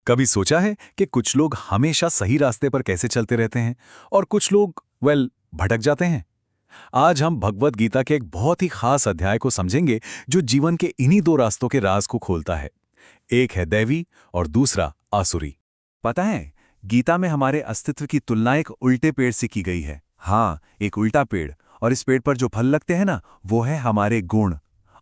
कभी सोचा है कि कुछ लोग हमेशा सही रास्ते पर कैसे चलते रहते हैं और कुछ लोग भटक जाते हैं। आज हम भगवत गीता के एक बहुत ही खास अध्याय को समझेंगे जो जीवन के इन्हीं दो रास्तों के राज को खोलता है। एक है दैवी और दूसरा आसुरी। पता है, गीता में हमारे अस्तित्व की तुलना एक उल्टे पेड़ से की गई है। हाँ, एक उल्टा पेड़, और इस पेड़ पर जो फल लगते हैं ना, वो है हमारे गुण।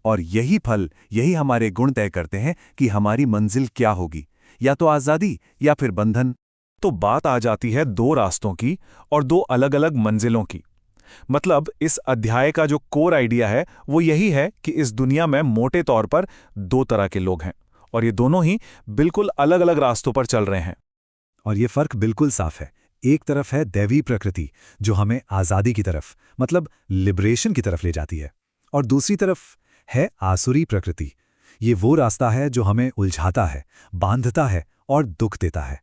और यही फल, यही हमारे गुण तय करते हैं कि हमारी मंजिल क्या होगी, या तो आज़ादी या फिर बंधन। तो बात आ जाती है दो रास्तों की और दो अलग अलग मंजिलों की। मतलब इस अध्याय का जो कोर आइडिया है वो यही है कि इस दुनिया में मोटे तौर पर दो तरह के लोग हैं और ये दोनों ही बिल्कुल अलग अलग रास्तों पर चल रहे हैं। और ये फर्क बिल्कुल साफ है। एक तरफ है दैवी प्रकृति जो हमें आज़ादी की तरफ, मतलब लिबरेशन की तरफ ले जाती है, और दूसरी तरफ है आसुरी प्रकृति। ये वो रास्ता है जो हमें उलझाता है, बांधता है और दुख देता है।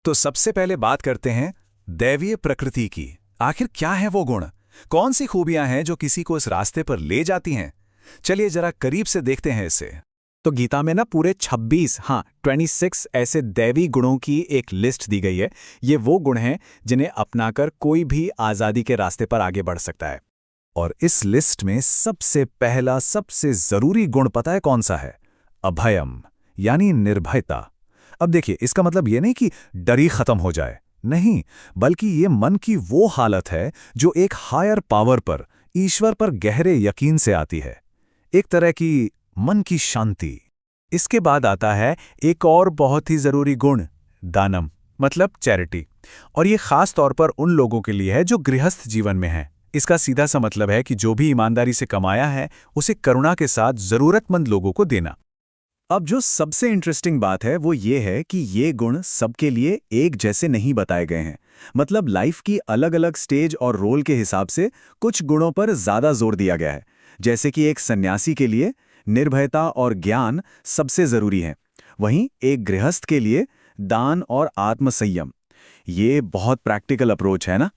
तो सबसे पहले बात करते हैं दैवीय प्रकृति की। आखिर क्या है वो गुण, कौन सी खूबियां हैं जो किसी को इस रास्ते पर ले जाती हैं? चलिए जरा करीब से देखते हैं इसे। तो गीता में ना पूरे 26 ऐसे दैवी गुणों की एक लिस्ट दी गई है। ये वो गुण हैं जिन्हें अपनाकर कोई भी आज़ादी के रास्ते पर आगे बढ़ सकता है। और इस लिस्ट में सबसे पहला, सबसे जरूरी गुण पता है कौन सा है? अभयम, यानी निर्भयता। अब देखिए, इसका मतलब ये नहीं कि डर ही खत्म हो जाए, नहीं, बल्कि ये मन की वो हालत है जो एक हायर पावर पर, ईश्वर पर गहरे यकीन से आती है। एक तरह की मन की शांति। इसके बाद आता है एक और बहुत ही जरूरी गुण, दानम, मतलब चैरिटी। और ये खास तौर पर उन लोगों के लिए है जो गृहस्थ जीवन में हैं। इसका सीधा सा मतलब है कि जो भी ईमानदारी से कमाया है उसे करुणा के साथ जरूरतमंद लोगों को देना। अब जो सबसे इंटरेस्टिंग बात है वो ये है कि ये गुण सबके लिए एक जैसे नहीं बताए गए हैं। मतलब लाइफ की अलग अलग स्टेज और रोल के हिसाब से कुछ गुणों पर ज्यादा जोर दिया गया है। जैसे कि एक सन्यासी के लिए निर्भयता और ज्ञान सबसे जरूरी है, वहीं एक गृहस्थ के लिए दान और आत्मसंयम। ये बहुत प्रैक्टिकल अप्रोच है ना।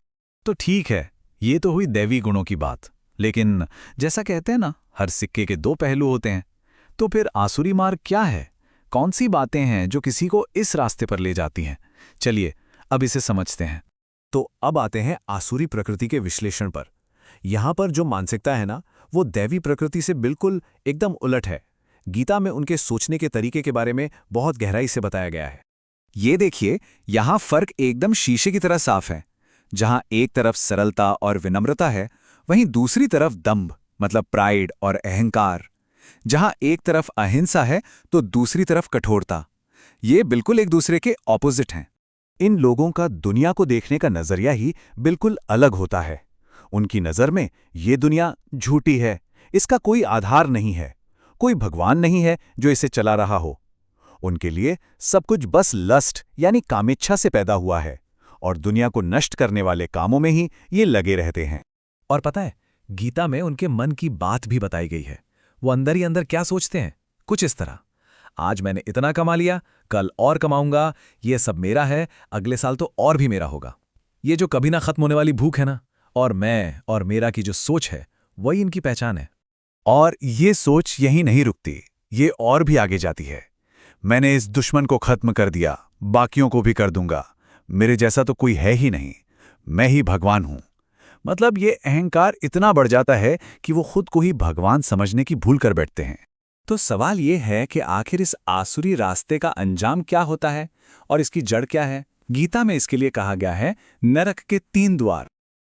तो ठीक है, ये तो हुई दैवी गुणों की बात, लेकिन जैसा कहते हैं ना, हर सिक्के के दो पहलू होते हैं। तो फिर आसुरी मार्ग क्या है? कौन सी बातें हैं जो किसी को इस रास्ते पर ले जाती हैं? चलिए अब इसे समझते हैं। तो अब आते हैं आसुरी प्रकृति के विश्लेषण पर। यहां पर जो मानसिकता है ना, वो दैवी प्रकृति से बिल्कुल एकदम उलट है। गीता में उनके सोचने के तरीके के बारे में बहुत गहराई से बताया गया है। ये देखिए, यहाँ फर्क एकदम शीशे की तरह साफ है। जहाँ एक तरफ सरलता और विनम्रता है, वहीं दूसरी तरफ दंभ, मतलब प्राइड और अहंकार। जहाँ एक तरफ अहिंसा है तो दूसरी तरफ कठोरता। ये बिल्कुल एक दूसरे के ऑपोजिट हैं। इन लोगों का दुनिया को देखने का नजरिया ही बिल्कुल अलग होता है। उनकी नजर में ये दुनिया झूठी है, इसका कोई आधार नहीं है, कोई भगवान नहीं है जो इसे चला रहा हो। उनके लिए सब कुछ बस लस्ट यानी कामेच्छा से पैदा हुआ है, और दुनिया को नष्ट करने वाले कामों में ही ये लगे रहते हैं। और पता है, गीता में उनके मन की बात भी बताई गई है। वो अंदर ही अंदर क्या सोचते हैं, कुछ इस तरह: आज मैंने इतना कमा लिया, कल और कमाऊंगा, ये सब मेरा है, अगले साल तो और भी मेरा होगा। ये जो कभी ना खत्म होने वाली भूख है ना, और मैं और मेरा की जो सोच है, वही इनकी पहचान है। और ये सोच यहीं नहीं रुकती, ये और भी आगे जाती है। मैंने इस दुश्मन को खत्म कर दिया, बाकियों को भी कर दूंगा, मेरे जैसा तो कोई है ही नहीं, मैं ही भगवान हूं। मतलब ये अहंकार इतना बढ़ जाता है कि वो खुद को ही भगवान समझने की भूल कर बैठते हैं। तो सवाल ये है कि आखिर इस आसुरी रास्ते का अंजाम क्या होता है और इसकी जड़ क्या है? गीता में इसके लिए कहा गया है नरक के 3 द्वार।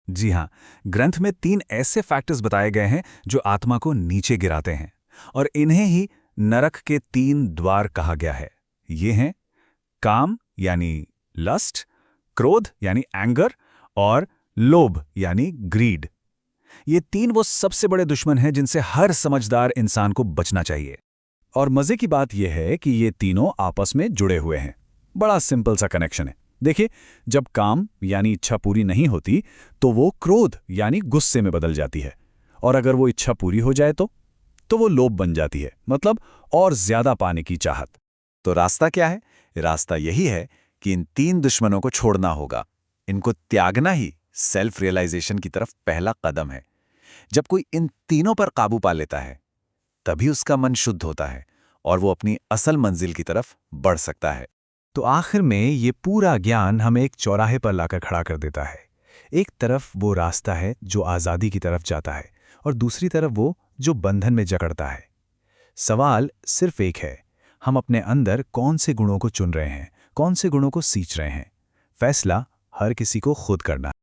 जी हाँ, ग्रंथ में 3 ऐसे फैक्टर्स बताए गए हैं जो आत्मा को नीचे गिराते हैं, और इन्हें ही नरक के 3 द्वार कहा गया है। ये हैं काम यानी लस्ट, क्रोध यानी एंगर, और लोभ यानी ग्रीड। ये 3 वो सबसे बड़े दुश्मन हैं जिनसे हर समझदार इंसान को बचना चाहिए। और मजे की बात यह है कि ये तीनों आपस में जुड़े हुए हैं। बड़ा सिंपल सा कनेक्शन है। देखिए, जब काम यानी इच्छा पूरी नहीं होती तो वो क्रोध यानी गुस्से में बदल जाती है, और अगर वो इच्छा पूरी हो जाए तो वो लोभ बन जाती है, मतलब और ज्यादा पाने की चाहत। तो रास्ता क्या है? रास्ता यही है कि इन 3 दुश्मनों को छोड़ना होगा। इनको त्यागना ही सेल्फ रियलाइजेशन की तरफ पहला कदम है। जब कोई इन तीनों पर काबू पा लेता है, तभी उसका मन शुद्ध होता है और वो अपनी असल मंजिल की तरफ बढ़ सकता है। तो आखिर में ये पूरा ज्ञान हमें एक चौराहे पर लाकर खड़ा कर देता है। एक तरफ वो रास्ता है जो आज़ादी की तरफ जाता है और दूसरी तरफ वो जो बंधन में जकड़ता है। सवाल सिर्फ एक है, हम अपने अंदर कौन से गुणों को चुन रहे हैं, कौन से गुणों को सींच रहे हैं। फैसला हर किसी को खुद करना है।